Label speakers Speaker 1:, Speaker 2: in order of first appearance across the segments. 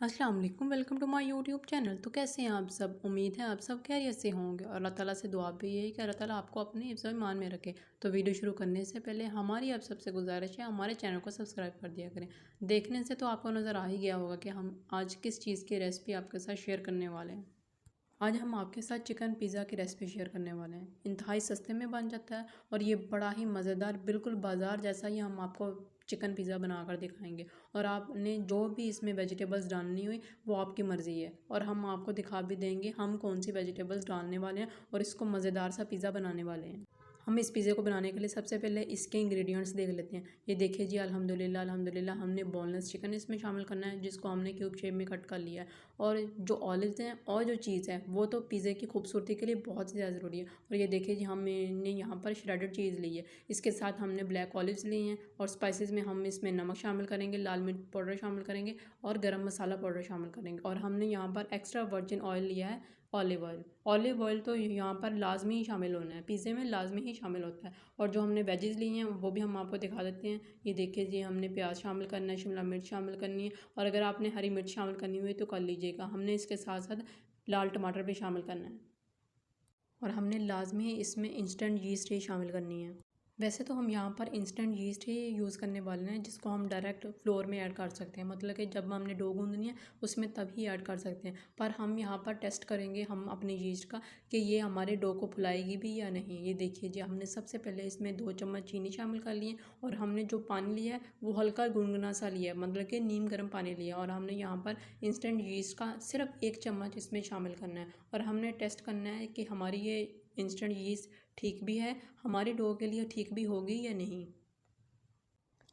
Speaker 1: अस्सलाम वालेकुम, welcome to my YouTube channel. तो कैसे हैं आप सब? उम्मीद है आप सब खैरियत से होंगे और अल्लाह ताला से दुआ भी यही कि अल्लाह ताला आपको अपने हिफ्ज़ व ईमान में रखे। तो वीडियो शुरू करने से पहले हमारी आप सबसे गुजारिश है, हमारे चैनल को सब्सक्राइब कर दिया करें। देखने से तो आपको नज़र आ ही गया होगा कि हम आज किस चीज़ की रेसिपी आपके साथ शेयर करने वाले हैं। आज हम आपके साथ चिकन पिज़्ज़ा की रेसिपी शेयर करने वाले हैं। इंतहाई सस्ते में बन जाता है और ये बड़ा ही मज़ेदार, बिल्कुल बाज़ार जैसा ही हम आपको चिकन पिज़्ज़ा बनाकर दिखाएंगे। और आपने जो भी इसमें वेजिटेबल्स डालनी हुई वो आपकी मर्ज़ी है, और हम आपको दिखा भी देंगे हम कौन सी वेजिटेबल्स डालने वाले हैं और इसको मज़ेदार सा पिज़्ज़ा बनाने वाले हैं। हम इस पिज़्ज़े को बनाने के लिए सबसे पहले इसके इंग्रेडिएंट्स देख लेते हैं। ये देखिए जी, अल्हम्दुलिल्लाह अल्हम्दुलिल्लाह हमने बोनलेस चिकन इसमें शामिल करना है, जिसको हमने क्यूब शेप में कट कर लिया है। और जो ऑलिव्स हैं और जो चीज़ है वो तो पिज़्ज़े की खूबसूरती के लिए बहुत ही ज़्यादा ज़रूरी है। और ये देखिए जी, हमने यहाँ पर श्रेडेड चीज़ ली है। इसके साथ हमने ब्लैक ऑलिव्स लिए हैं और स्पाइसेस में हम इसमें नमक शामिल करेंगे, लाल मिर्च पाउडर शामिल करेंगे और गरम मसाला पाउडर शामिल करेंगे। और हमने यहाँ पर एक्स्ट्रा वर्जिन ऑयल लिया है, ऑलिव ऑयल। ऑलिव ऑयल तो यहाँ पर लाजमी ही शामिल होना है, पिज़्ज़े में लाजमी ही शामिल होता है। और जो हमने वेजेस ली हैं वो भी हम आपको दिखा देते हैं। ये देखिए जी, हमने प्याज शामिल करना है, शिमला मिर्च शामिल करनी है, और अगर आपने हरी मिर्च शामिल करनी हुई तो कर लीजिएगा। हमने इसके साथ साथ लाल टमाटर भी शामिल करना है, और हमने लाजमी इसमें इंस्टेंट यीस्ट ही शामिल करनी है। वैसे तो हम यहाँ पर इंस्टेंट यीस्ट ही यूज़ करने वाले हैं, जिसको हम डायरेक्ट फ्लोर में ऐड कर सकते हैं, मतलब कि जब हमने डो गूंदनी है उसमें तभी ऐड कर सकते हैं। पर हम यहाँ पर टेस्ट करेंगे हम अपनी यीस्ट का कि ये हमारे डो को फुलाएगी भी या नहीं। ये देखिए जी, हमने सबसे पहले इसमें 2 चम्मच चीनी शामिल कर लिए, और हमने जो पानी लिया है वो हल्का गुनगुना सा लिया है, मतलब कि नीम गर्म पानी लिया। और हमने यहाँ पर इंस्टेंट यीस्ट का सिर्फ 1 चम्मच इसमें शामिल करना है, और हमने टेस्ट करना है कि हमारी ये इंस्टेंट यीस्ट ठीक भी है, हमारी डो के लिए ठीक भी होगी या नहीं।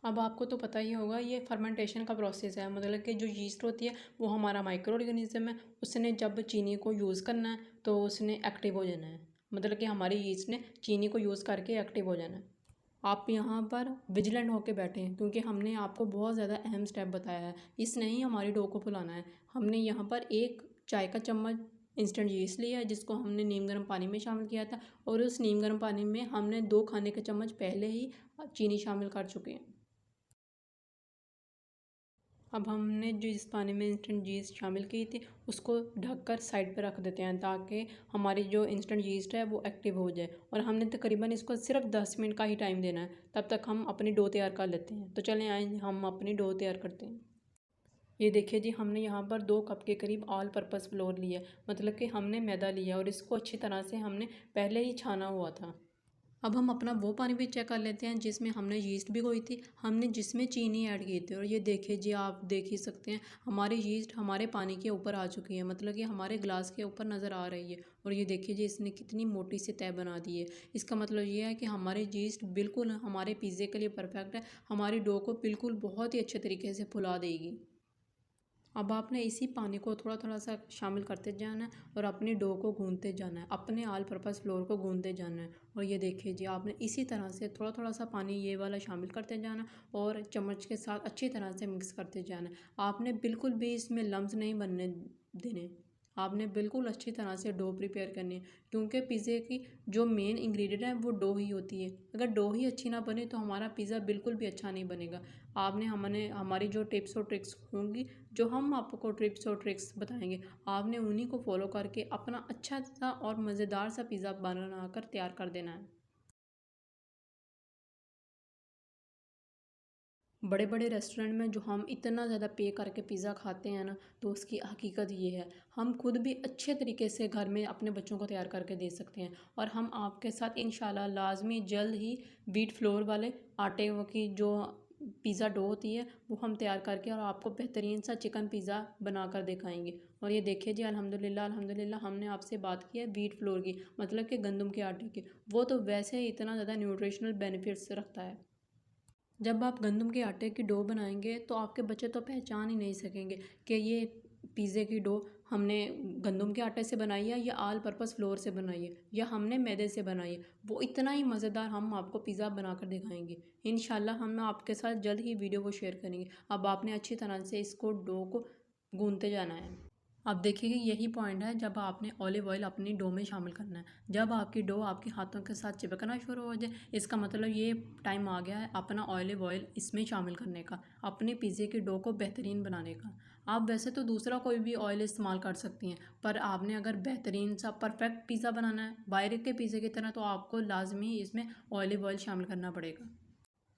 Speaker 1: अब आपको तो पता ही होगा, ये फर्मेंटेशन का प्रोसेस है, मतलब कि जो यीस्ट होती है वो हमारा माइक्रो ऑर्गेनिज्म है। उसने जब चीनी को यूज़ करना है तो उसने एक्टिव हो जाना है, मतलब कि हमारी यीस्ट ने चीनी को यूज़ करके एक्टिव हो जाना है। आप यहाँ पर विजिलेंट होकर बैठे हैं, क्योंकि हमने आपको बहुत ज़्यादा अहम स्टेप बताया है। इसने ही हमारी डो को फुलाना है। हमने यहाँ पर 1 चाय का चम्मच इंस्टेंट यीस्ट लिया है, जिसको हमने नीम गर्म पानी में शामिल किया था, और उस नीम गर्म पानी में हमने 2 खाने के चम्मच पहले ही चीनी शामिल कर चुके हैं। अब हमने जो इस पानी में इंस्टेंट यीस्ट शामिल की थी उसको ढककर साइड पे रख देते हैं, ताकि हमारी जो इंस्टेंट यीस्ट है वो एक्टिव हो जाए। और हमने तकरीबन इसको सिर्फ 10 मिनट का ही टाइम देना है, तब तक हम अपनी डो तैयार कर लेते हैं। तो चलें आए हम अपनी डो तैयार करते हैं। ये देखिए जी, हमने यहाँ पर 2 कप के करीब ऑल पर्पस फ्लोर लिया, मतलब कि हमने मैदा लिया, और इसको अच्छी तरह से हमने पहले ही छाना हुआ था। अब हम अपना वो पानी भी चेक कर लेते हैं जिसमें हमने यीस्ट भिगोई थी, हमने जिसमें चीनी ऐड की थी। और ये देखिए जी, आप देख ही सकते हैं हमारी यीस्ट हमारे पानी के ऊपर आ चुकी है, मतलब कि हमारे ग्लास के ऊपर नज़र आ रही है। और ये देखिए जी, इसने कितनी मोटी सी तह बना दी है। इसका मतलब ये है कि हमारी यीस्ट बिल्कुल हमारे पिज़्ज़े के लिए परफेक्ट है, हमारी डो को बिल्कुल बहुत ही अच्छे तरीके से फुला देगी। अब आपने इसी पानी को थोड़ा थोड़ा सा शामिल करते जाना है और अपनी डो को गूंदते जाना है, अपने ऑल पर्पस फ्लोर को गूंदते जाना है। और ये देखिए जी, आपने इसी तरह से थोड़ा थोड़ा सा पानी ये वाला शामिल करते जाना और चम्मच के साथ अच्छी तरह से मिक्स करते जाना है। आपने बिल्कुल भी इसमें लम्स नहीं बनने देने, आपने बिल्कुल अच्छी तरह से डो प्रिपेयर करनी है, क्योंकि पिज़्ज़े की जो मेन इंग्रेडिएंट है वो डो ही होती है। अगर डो ही अच्छी ना बने तो हमारा पिज़्ज़ा बिल्कुल भी अच्छा नहीं बनेगा। आपने हमने हमारी जो टिप्स और ट्रिक्स होंगी, जो हम आपको टिप्स और ट्रिक्स बताएंगे, आपने उन्हीं को फॉलो करके अपना अच्छा सा और मज़ेदार सा पिज़्ज़ा बना कर तैयार कर देना है। बड़े बड़े रेस्टोरेंट में जो हम इतना ज़्यादा पे करके पिज़्ज़ा खाते हैं ना, तो उसकी हकीकत ये है, हम खुद भी अच्छे तरीके से घर में अपने बच्चों को तैयार करके दे सकते हैं। और हम आपके साथ इंशाल्लाह लाजमी जल्द ही व्हीट फ्लोर वाले आटे की जो पिज़्ज़ा डो होती है वो हम तैयार करके और आपको बेहतरीन सा चिकन पिज़्ज़ा बना कर दिखाएंगे। और ये देखिए जी, अल्हम्दुलिल्लाह अल्हम्दुलिल्लाह हमने आपसे बात की है व्हीट फ्लोर की, मतलब कि गंदम के आटे की। वो तो वैसे ही इतना ज़्यादा न्यूट्रिशनल बेनिफिट्स रखता है। जब आप गंदम के आटे की डो बनाएंगे तो आपके बच्चे तो पहचान ही नहीं सकेंगे कि ये पिज़्ज़े की डो हमने गंदम के आटे से बनाई है या आल पर्पस फ्लोर से बनाई है या हमने मैदे से बनाई है। वो इतना ही मज़ेदार हम आपको पिज़्ज़ा बनाकर दिखाएंगे। इंशाल्लाह हम आपके साथ जल्द ही वीडियो को शेयर करेंगे। अब आपने अच्छी तरह से इसको डो को गूंदते जाना है। अब देखिए यही पॉइंट है जब आपने ऑलिव ऑयल अपनी डो में शामिल करना है। जब आपकी डो आपके हाथों के साथ चिपकना शुरू हो जाए, इसका मतलब ये टाइम आ गया है अपना ऑलिव ऑयल इसमें शामिल करने का, अपने पिज़्ज़े की डो को बेहतरीन बनाने का। आप वैसे तो दूसरा कोई भी ऑयल इस्तेमाल कर सकती हैं, पर आपने अगर बेहतरीन सा परफेक्ट पिज़्ज़ा बनाना है बाहर के पिज़्ज़े की तरह, तो आपको लाजमी इसमें ऑलिव ऑयल शामिल करना पड़ेगा।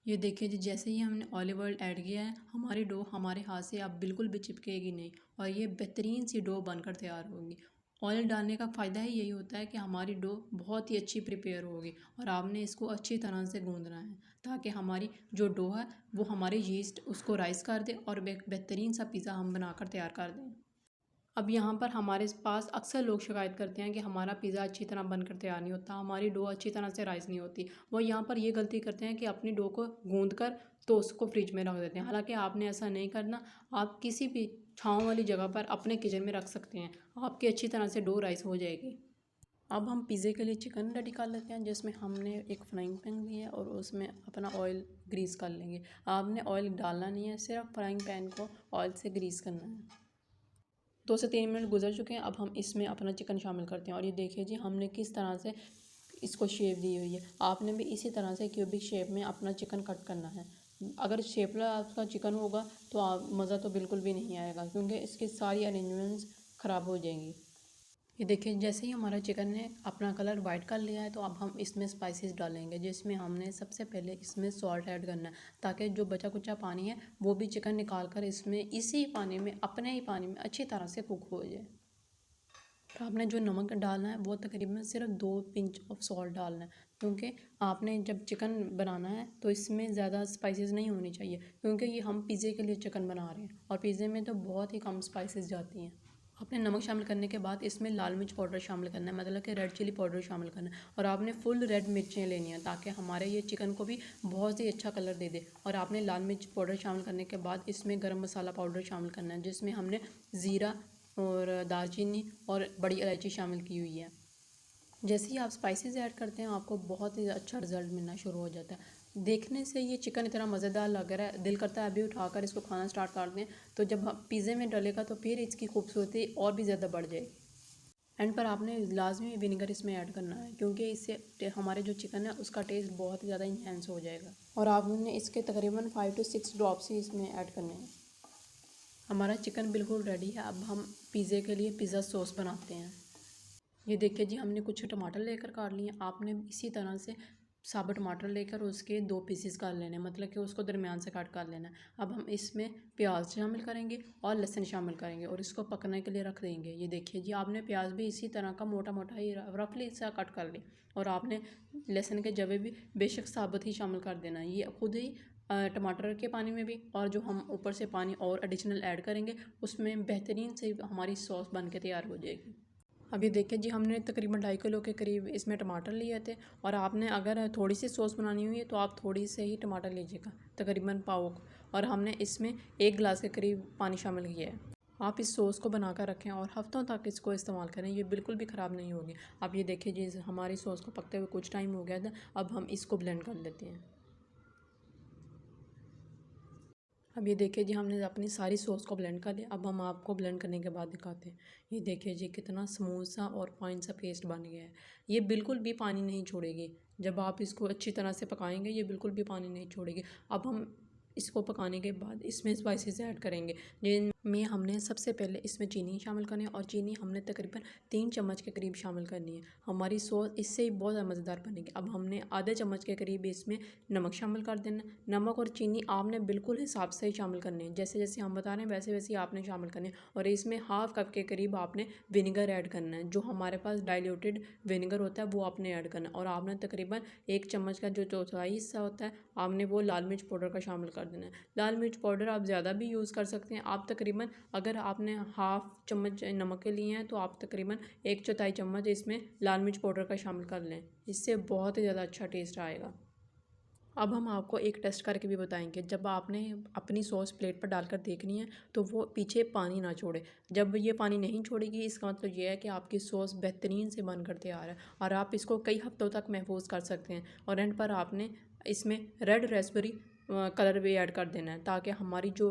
Speaker 1: ये देखिए जी, जैसे ही हमने ऑलिव ऑयल ऐड किया है, हमारी डो हमारे हाथ से अब बिल्कुल भी चिपकेगी नहीं और ये बेहतरीन सी डो बनकर तैयार होगी। ऑयल डालने का फ़ायदा ही यही होता है कि हमारी डो बहुत ही अच्छी प्रिपेयर होगी और आपने इसको अच्छी तरह से गूंदना है ताकि हमारी जो डो है वो हमारी यीस्ट उसको राइस कर दे और बेहतरीन सा पिज़्ज़ा हम बनाकर तैयार कर दें। अब यहाँ पर हमारे पास अक्सर लोग शिकायत करते हैं कि हमारा पिज़्ज़ा अच्छी तरह बनकर तैयार नहीं होता, हमारी डो अच्छी तरह से राइस नहीं होती। वो यहाँ पर ये गलती करते हैं कि अपनी डो को गूंद कर तो उसको फ्रिज में रख देते हैं। हालांकि आपने ऐसा नहीं करना, आप किसी भी छाँव वाली जगह पर अपने किचन में रख सकते हैं, आपकी अच्छी तरह से डो राइस हो जाएगी। अब हम पिज़्ज़े के लिए चिकन रेडी कर लेते हैं, जिसमें हमने एक फ्राइंग पैन लिया है और उसमें अपना ऑयल ग्रीस कर लेंगे। आपने ऑयल डालना नहीं है, सिर्फ फ्राइंग पैन को ऑयल से ग्रीस करना है। 2 से 3 मिनट गुजर चुके हैं। अब हम इसमें अपना चिकन शामिल करते हैं और ये देखिए जी हमने किस तरह से इसको शेप दी हुई है। आपने भी इसी तरह से क्यूबिक शेप में अपना चिकन कट करना है। अगर शेपलेस आपका चिकन होगा तो आप मज़ा तो बिल्कुल भी नहीं आएगा, क्योंकि इसकी सारी अरेंजमेंट्स ख़राब हो जाएंगी। ये देखिए जैसे ही हमारा चिकन ने अपना कलर वाइट कर लिया है, तो अब हम इसमें स्पाइसेस डालेंगे, जिसमें हमने सबसे पहले इसमें सॉल्ट ऐड करना है ताकि जो बचा कुचा पानी है वो भी चिकन निकाल कर इसमें इसी पानी में अपने ही पानी में अच्छी तरह से कुक हो जाए। और आपने जो नमक डालना है वो तकरीबन सिर्फ 2 पिंच ऑफ सॉल्ट डालना है, क्योंकि आपने जब चिकन बनाना है तो इसमें ज़्यादा स्पाइसेस नहीं होनी चाहिए, क्योंकि ये हम पिज़्ज़े के लिए चिकन बना रहे हैं और पिज़्ज़े में तो बहुत ही कम स्पाइसेस जाती हैं। आपने नमक शामिल करने के बाद इसमें लाल मिर्च पाउडर शामिल करना है, मतलब कि रेड चिली पाउडर शामिल करना है, और आपने फुल रेड मिर्चें लेनी हैं ताकि हमारे ये चिकन को भी बहुत ही अच्छा कलर दे दे। और आपने लाल मिर्च पाउडर शामिल करने के बाद इसमें गरम मसाला पाउडर शामिल करना है, जिसमें हमने ज़ीरा और दालचीनी और बड़ी इलायची शामिल की हुई है। जैसे ही आप स्पाइसेस ऐड करते हैं आपको बहुत ही अच्छा रिजल्ट मिलना शुरू हो जाता है। देखने से ये चिकन इतना मज़ेदार लग रहा है, दिल करता है अभी उठाकर इसको खाना स्टार्ट कर दें। तो जब पिज़्ज़े में डलेगा तो फिर इसकी खूबसूरती और भी ज़्यादा बढ़ जाएगी। एंड पर आपने लाजमी विनेगर इसमें ऐड करना है, क्योंकि इससे हमारे जो चिकन है उसका टेस्ट बहुत ज़्यादा इंहेंस हो जाएगा। और आपने इसके तकरीबन 5 से 6 ड्रॉप्स ही इसमें ऐड करने हैं। हमारा चिकन बिल्कुल रेडी है। अब हम पिज़्ज़े के लिए पिज़्ज़ा सॉस बनाते हैं। ये देखिए जी हमने कुछ टमाटर लेकर काट लिए। आपने इसी तरह से साबुत टमाटर लेकर उसके 2 पीसेस कर लेने, मतलब कि उसको दरमियान से काट कर लेना है। अब हम इसमें प्याज शामिल करेंगे और लहसुन शामिल करेंगे और इसको पकने के लिए रख देंगे। ये देखिए जी आपने प्याज भी इसी तरह का मोटा मोटा ही रफली सा कट कर लिया और आपने लहसुन के जवे भी बेशक साबुत ही शामिल कर देना है। ये खुद ही टमाटर के पानी में भी, और जो हम ऊपर से पानी और एडिशनल ऐड करेंगे उसमें बेहतरीन से हमारी सॉस बन के तैयार हो जाएगी। अभी देखिए जी हमने तकरीबन 2.5 किलो के करीब इसमें टमाटर लिए थे, और आपने अगर थोड़ी सी सॉस बनानी हुई है तो आप थोड़ी से ही टमाटर लीजिएगा, तकरीबन पाव। और हमने इसमें 1 गिलास के करीब पानी शामिल किया है। आप इस सॉस को बनाकर रखें और हफ्तों तक इसको इस्तेमाल करें, ये बिल्कुल भी ख़राब नहीं होगी। अब ये देखिए जी हमारी सॉस को पकते हुए कुछ टाइम हो गया था। अब हम इसको ब्लेंड कर लेते हैं। अब ये देखिए जी हमने अपनी सारी सॉस को ब्लेंड कर लिया। अब हम आपको ब्लेंड करने के बाद दिखाते हैं। ये देखिए जी कितना स्मूथ सा और फाइन सा पेस्ट बन गया है। ये बिल्कुल भी पानी नहीं छोड़ेगी। जब आप इसको अच्छी तरह से पकाएंगे ये बिल्कुल भी पानी नहीं छोड़ेगी। अब हम इसको पकाने के बाद इसमें स्पाइसेस ऐड करेंगे, जिनमें हमने सबसे पहले इसमें चीनी शामिल करनी है, और चीनी हमने तकरीबन 3 चम्मच के करीब शामिल करनी है। हमारी सॉस इससे ही बहुत ज़्यादा मज़ेदार बनेगी। अब हमने आधे चम्मच के करीब इसमें नमक शामिल कर देना। नमक और चीनी आपने बिल्कुल हिसाब से ही शामिल करनी है, जैसे जैसे हम बता रहे हैं वैसे वैसे ही आपने शामिल करनी है। और इसमें हाफ़ कप के करीब आपने विनेगर ऐड करना है, जो हमारे पास डाइल्यूटेड विनेगर होता है वो आपने ऐड करना है। और आपने तकरीबन 1 चम्मच का जो चौथाई हिस्सा होता है आपने वो लाल मिर्च पाउडर का शामिल कर देना है। लाल मिर्च पाउडर आप ज़्यादा भी यूज़ कर सकते हैं। आप तकरीबन अगर आपने हाफ़ चम्मच नमक के लिए हैं तो आप तकरीबन 1/4 चम्मच इसमें लाल मिर्च पाउडर का शामिल कर लें, इससे बहुत ही ज़्यादा अच्छा टेस्ट आएगा। अब हम आपको एक टेस्ट करके भी बताएंगे। जब आपने अपनी सॉस प्लेट पर डालकर देखनी है तो वो पीछे पानी ना छोड़े। जब ये पानी नहीं छोड़ेगी इसका मतलब ये है कि आपकी सॉस बेहतरीन से बनकर तैयार है और आप इसको कई हफ्तों तक महफूज कर सकते हैं। और एंड पर आपने इसमें रेड रेसबेरी कलर भी ऐड कर देना है ताकि हमारी जो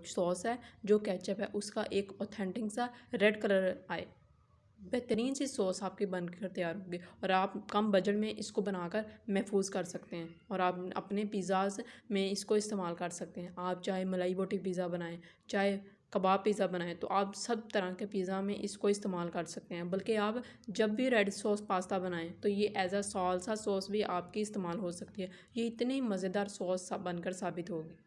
Speaker 1: सॉस है, जो केचप है, उसका एक ऑथेंटिक सा रेड कलर आए। बेहतरीन सी सॉस आपकी बनकर तैयार होगी और आप कम बजट में इसको बनाकर महफूज कर सकते हैं और आप अपने पिज़्ज़ाज़ में इसको इस्तेमाल कर सकते हैं। आप चाहे मलाई बोटी पिज़्ज़ा बनाएं, चाहे कबाब पिज़्ज़ा बनाएं, तो आप सब तरह के पिज़्ज़ा में इसको इस्तेमाल कर सकते हैं। बल्कि आप जब भी रेड सॉस पास्ता बनाएं तो ये एज अ साल्सा सॉस भी आपकी इस्तेमाल हो सकती है। ये इतनी मज़ेदार सॉस बनकर साबित होगी।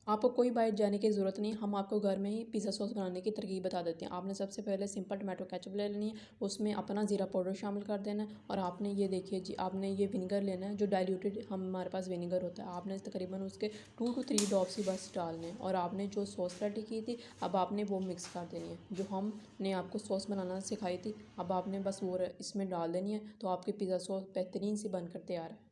Speaker 1: आपको कोई बाहर जाने की ज़रूरत नहीं, हम आपको घर में ही पिज़्ज़ा सॉस बनाने की तरकीब बता देते हैं। आपने सबसे पहले सिंपल टमाटो केचप ले लेनी है, उसमें अपना ज़ीरा पाउडर शामिल कर देना है और आपने ये देखिए जी, आपने ये विनेगर लेना है जो डाइल्यूटेड हमारे पास विनेगर होता है। आपने तकरीबन उसके 2 to 3 ड्रॉप्स ही बस डालने हैं और आपने जो सॉस रेडी की थी अब आपने वो मिक्स कर देनी है। जो हमने आपको सॉस बनाना सिखाई थी अब आपने बस वो इसमें डाल देनी है, तो आपकी पिज़्ज़ा सॉस बेहतरीन सी बनकर तैयार है।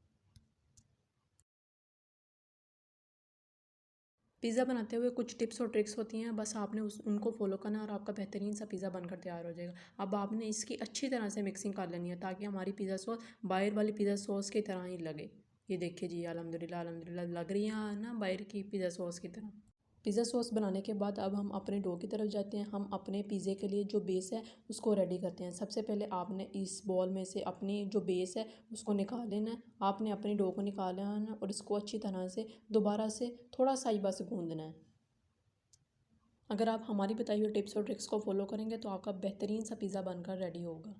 Speaker 1: पिज़्ज़ा बनाते हुए कुछ टिप्स और ट्रिक्स होती हैं, बस आपने उनको फॉलो करना है और आपका बेहतरीन सा पिज़्ज़ा बनकर तैयार हो जाएगा। अब आपने इसकी अच्छी तरह से मिक्सिंग कर लेनी है ताकि हमारी पिज़्ज़ा सॉस बाहर वाली पिज़्ज़ा सॉस की तरह ही लगे। ये देखिए जी, अल्हम्दुलिल्लाह अल्हम्दुलिल्लाह लग रही है ना बाहर की पिज़्ज़ा सॉस की तरह। पिज़्ज़ा सॉस बनाने के बाद अब हम अपने डो की तरफ जाते हैं। हम अपने पिज़्ज़े के लिए जो बेस है उसको रेडी करते हैं। सबसे पहले आपने इस बॉल में से अपनी जो बेस है उसको निकाल लेना है। आपने अपनी डो को निकाल लेना है और इसको अच्छी तरह से दोबारा से थोड़ा सा ही बस गूंदना है। अगर आप हमारी बताई हुई टिप्स और ट्रिक्स को फॉलो करेंगे तो आपका बेहतरीन सा पिज़्ज़ा बनकर रेडी होगा।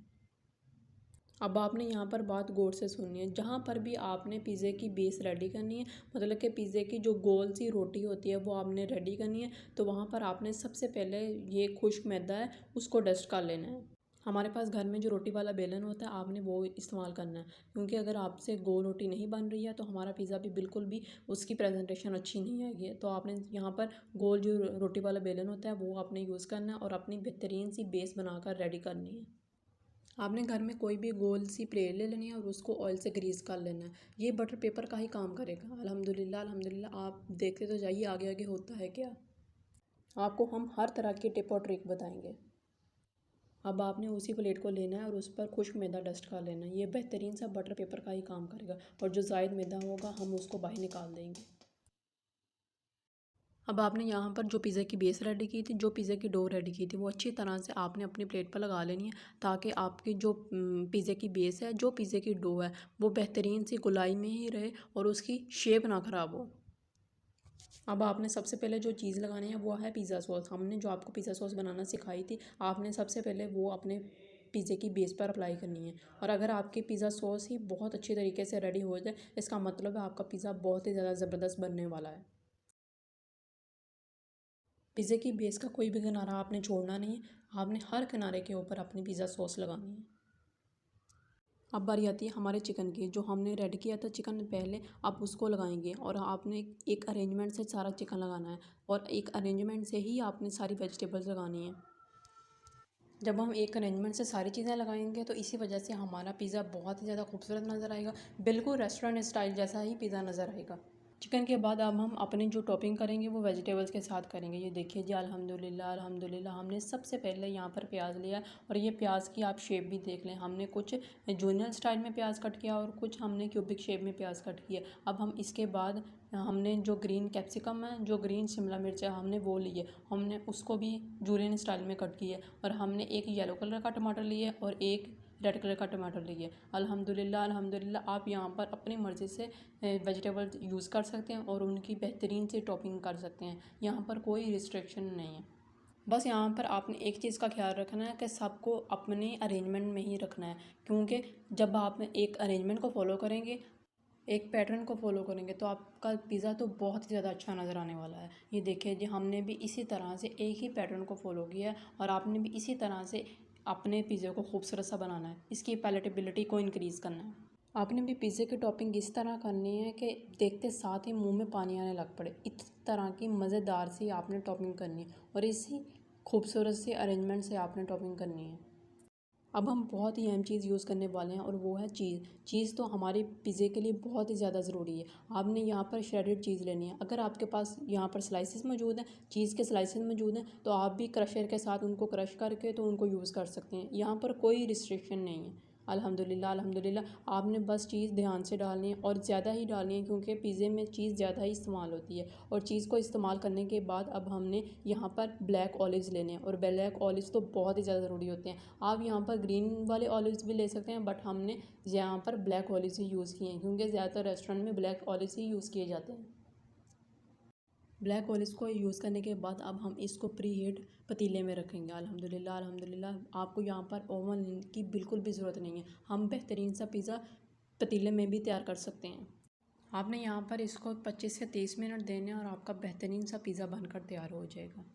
Speaker 1: अब आपने यहाँ पर बात गौर से सुननी है। जहाँ पर भी आपने पिज़्ज़े की बेस रेडी करनी है, मतलब कि पिज़्ज़े की जो गोल सी रोटी होती है वो आपने रेडी करनी है, तो वहाँ पर आपने सबसे पहले ये खुश्क मैदा है उसको डस्ट कर लेना है। हमारे पास घर में जो रोटी वाला बेलन होता है आपने वो इस्तेमाल करना है, क्योंकि अगर आपसे गोल रोटी नहीं बन रही है तो हमारा पिज़्ज़ा भी बिल्कुल भी उसकी प्रेजेंटेशन अच्छी नहीं आएगी। तो आपने यहाँ पर गोल जो रोटी वाला बेलन होता है वो आपने यूज़ करना है और अपनी बेहतरीन सी बेस बनाकर रेडी करनी है। आपने घर में कोई भी गोल सी प्लेट ले लेनी है और उसको ऑयल से ग्रीस कर लेना है। ये बटर पेपर का ही काम करेगा। अल्हम्दुलिल्लाह अल्हम्दुलिल्लाह, आप देखते तो जाइए आगे आगे होता है क्या। आपको हम हर तरह की टिप और ट्रिक बताएंगे। अब आपने उसी प्लेट को लेना है और उस पर खुश्क मैदा डस्ट कर लेना है। ये बेहतरीन सा बटर पेपर का ही काम करेगा और जो ज़ायद मैदा होगा हम उसको बाहर निकाल देंगे। अब आपने यहाँ पर जो पिज़्ज़ा की बेस रेडी की थी, जो पिज़्ज़ा की डो रेडी की थी, वो अच्छी तरह से आपने अपनी प्लेट पर लगा लेनी है ताकि आपकी जो पिज़्ज़ा की बेस है, जो पिज़्ज़ा की डो है, वो बेहतरीन सी गोलाई में ही रहे और उसकी शेप ना ख़राब हो। अब आपने सबसे पहले जो चीज़ लगानी है वो है पिज़्ज़ा सॉस। हमने जो आपको पिज़्ज़ा सॉस बनाना सिखाई थी, आपने सबसे पहले वो अपने पिज़्ज़े की बेस पर अप्लाई करनी है। और अगर आपकी पिज़्ज़ा सॉस ही बहुत अच्छी तरीके से रेडी हो जाए, इसका मतलब है आपका पिज़्ज़ा बहुत ही ज़्यादा ज़बरदस्त बनने वाला है। पिज़्ज़े की बेस का कोई भी किनारा आपने छोड़ना नहीं है, आपने हर किनारे के ऊपर अपनी पिज़्ज़ा सॉस लगानी है। अब बारी आती है हमारे चिकन की। जो हमने रेडी किया था चिकन पहले, आप उसको लगाएंगे और आपने एक अरेंजमेंट से सारा चिकन लगाना है और एक अरेंजमेंट से ही आपने सारी वेजिटेबल्स लगानी है। जब हम एक अरेंजमेंट से सारी चीज़ें लगाएंगे तो इसी वजह से हमारा पिज़्ज़ा बहुत ही ज़्यादा खूबसूरत नज़र आएगा, बिल्कुल रेस्टोरेंट स्टाइल जैसा ही पिज़्ज़ा नज़र आएगा। चिकन के बाद अब हम अपनी जो टॉपिंग करेंगे वो वेजिटेबल्स के साथ करेंगे। ये देखिए जी, अल्हम्दुलिल्लाह अल्हम्दुलिल्लाह, हमने सबसे पहले यहाँ पर प्याज लिया और ये प्याज की आप शेप भी देख लें। हमने कुछ जूनियर स्टाइल में प्याज कट किया और कुछ हमने क्यूबिक शेप में प्याज कट किया। अब हम इसके बाद हमने जो ग्रीन कैप्सिकम है, जो ग्रीन शिमला मिर्च है, हमने वो लिए, हमने उसको भी जूलियन स्टाइल में कट किया और हमने एक येलो कलर का टमाटर लिया और एक रेड कलर का टमाटर लिए। अल्हम्दुलिल्लाह अल्हम्दुलिल्लाह, आप यहाँ पर अपनी मर्ज़ी से वेजिटेबल यूज़ कर सकते हैं और उनकी बेहतरीन से टॉपिंग कर सकते हैं। यहाँ पर कोई रिस्ट्रिक्शन नहीं है। बस यहाँ पर आपने एक चीज़ का ख्याल रखना है कि सबको अपने अरेंजमेंट में ही रखना है, क्योंकि जब आप एक अरेंजमेंट को फॉलो करेंगे, एक पैटर्न को फॉलो करेंगे, तो आपका पिज़्ज़ा तो बहुत ही ज़्यादा अच्छा नज़र आने वाला है। ये देखिए जी, हमने भी इसी तरह से एक ही पैटर्न को फॉलो किया है और आपने भी इसी तरह से अपने पिज़्ज़े को खूबसूरत सा बनाना है, इसकी पैलेटेबिलिटी को इंक्रीज़ करना है। आपने भी पिज़्ज़े की टॉपिंग इस तरह करनी है कि देखते साथ ही मुंह में पानी आने लग पड़े। इस तरह की मज़ेदार सी आपने टॉपिंग करनी है और इसी खूबसूरत से अरेंजमेंट से आपने टॉपिंग करनी है। अब हम बहुत ही अहम चीज़ यूज़ करने वाले हैं और वो है चीज़। चीज़ तो हमारे पिज़्ज़े के लिए बहुत ही ज़्यादा ज़रूरी है। आपने यहाँ पर श्रेडेड चीज़ लेनी है। अगर आपके पास यहाँ पर स्लाइसेस मौजूद हैं, चीज़ के स्लाइसेस मौजूद हैं, तो आप भी क्रशर के साथ उनको क्रश करके तो उनको यूज़ कर सकते हैं। यहाँ पर कोई रिस्ट्रिक्शन नहीं है। अल्हम्दुलिल्लाह अल्हम्दुलिल्लाह। आपने बस चीज़ ध्यान से डालनी है और ज़्यादा ही डालनी है, क्योंकि पिज़्ज़े में चीज़ ज़्यादा ही इस्तेमाल होती है। और चीज़ को इस्तेमाल करने के बाद अब हमने यहाँ पर ब्लैक ऑलिव्स लेने हैं, और ब्लैक ऑलिव्स तो बहुत ही ज़्यादा ज़रूरी होते हैं। आप यहाँ पर ग्रीन वाले ऑलिव्स भी ले सकते हैं, बट हमने यहाँ पर ब्लैक ऑलिव्स ही यूज़ किए हैं, क्योंकि ज़्यादातर रेस्टोरेंट में ब्लैक ऑलिव्स ही यूज़ किए जाते हैं। ब्लैक ऑलिव्स को यूज़ करने के बाद अब हम इसको प्री हीट पतीले में रखेंगे। अल्हम्दुलिल्लाह अल्हम्दुलिल्लाह। आपको यहाँ पर ओवन की बिल्कुल भी ज़रूरत नहीं है, हम बेहतरीन सा पिज़्ज़ा पतीले में भी तैयार कर सकते हैं। आपने यहाँ पर इसको 25 से 30 मिनट देने हैं और आपका बेहतरीन सा पिज़्ज़ा बनकर तैयार हो जाएगा।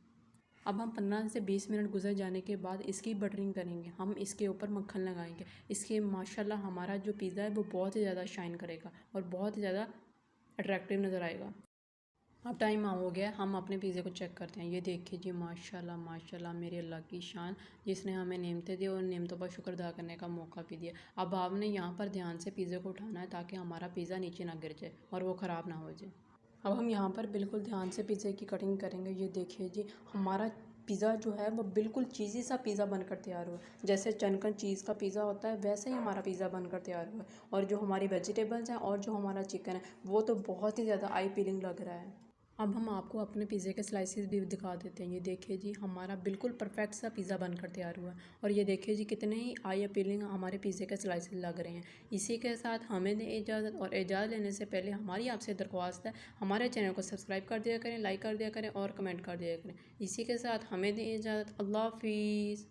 Speaker 1: अब हम 15 से 20 मिनट गुजर जाने के बाद इसकी बटरिंग करेंगे, हम इसके ऊपर मक्खन लगाएंगे। इसके माशाल्लाह हमारा जो पिज़्ज़ा है वो बहुत ही ज़्यादा शाइन करेगा और बहुत ही ज़्यादा अट्रैक्टिव नज़र आएगा। अब टाइम हो गया, हम अपने पिज़्ज़े को चेक करते हैं। ये देखिए जी, माशाल्लाह माशाल्लाह, मेरे अल्लाह की शान, जिसने हमें नेमतें दी और नेमतों पर शुक्र अदा करने का मौका भी दिया। अब आपने यहाँ पर ध्यान से पिज़्ज़े को उठाना है, ताकि हमारा पिज़्ज़ा नीचे ना गिर जाए और वो ख़राब ना हो जाए। अब हम यहाँ पर बिल्कुल ध्यान से पिज़्ज़े की कटिंग करेंगे। ये देखिए जी, हमारा पिज़्ज़ा जो है वो बिल्कुल चीज़ी सा पिज़्ज़ा बनकर तैयार हुआ है। जैसे चनकन चीज़ का पिज़्ज़ा होता है, वैसे ही हमारा पिज़्ज़ा बनकर तैयार हुआ है। और जो हमारी वेजिटेबल्स हैं और जो हमारा चिकन है, वो तो बहुत ही ज़्यादा आई पीलिंग लग रहा है। अब हम आपको अपने पिज़्ज़े के स्लाइसेस भी दिखा देते हैं। ये देखिए जी, हमारा बिल्कुल परफेक्ट सा पिज़्ज़ा बनकर तैयार हुआ है। और ये देखिए जी, कितने ही आई अपीलिंग हमारे पिज़्ज़े के स्लाइसेस लग रहे हैं। इसी के साथ हमें दें इजाज़त, और इजाज़त लेने से पहले हमारी आपसे दरख्वास्त है, हमारे चैनल को सब्सक्राइब कर दिया करें, लाइक कर दिया करें और कमेंट कर दिया करें। इसी के साथ हमें दें इजाज़त। अल्लाह हाफ़िज़।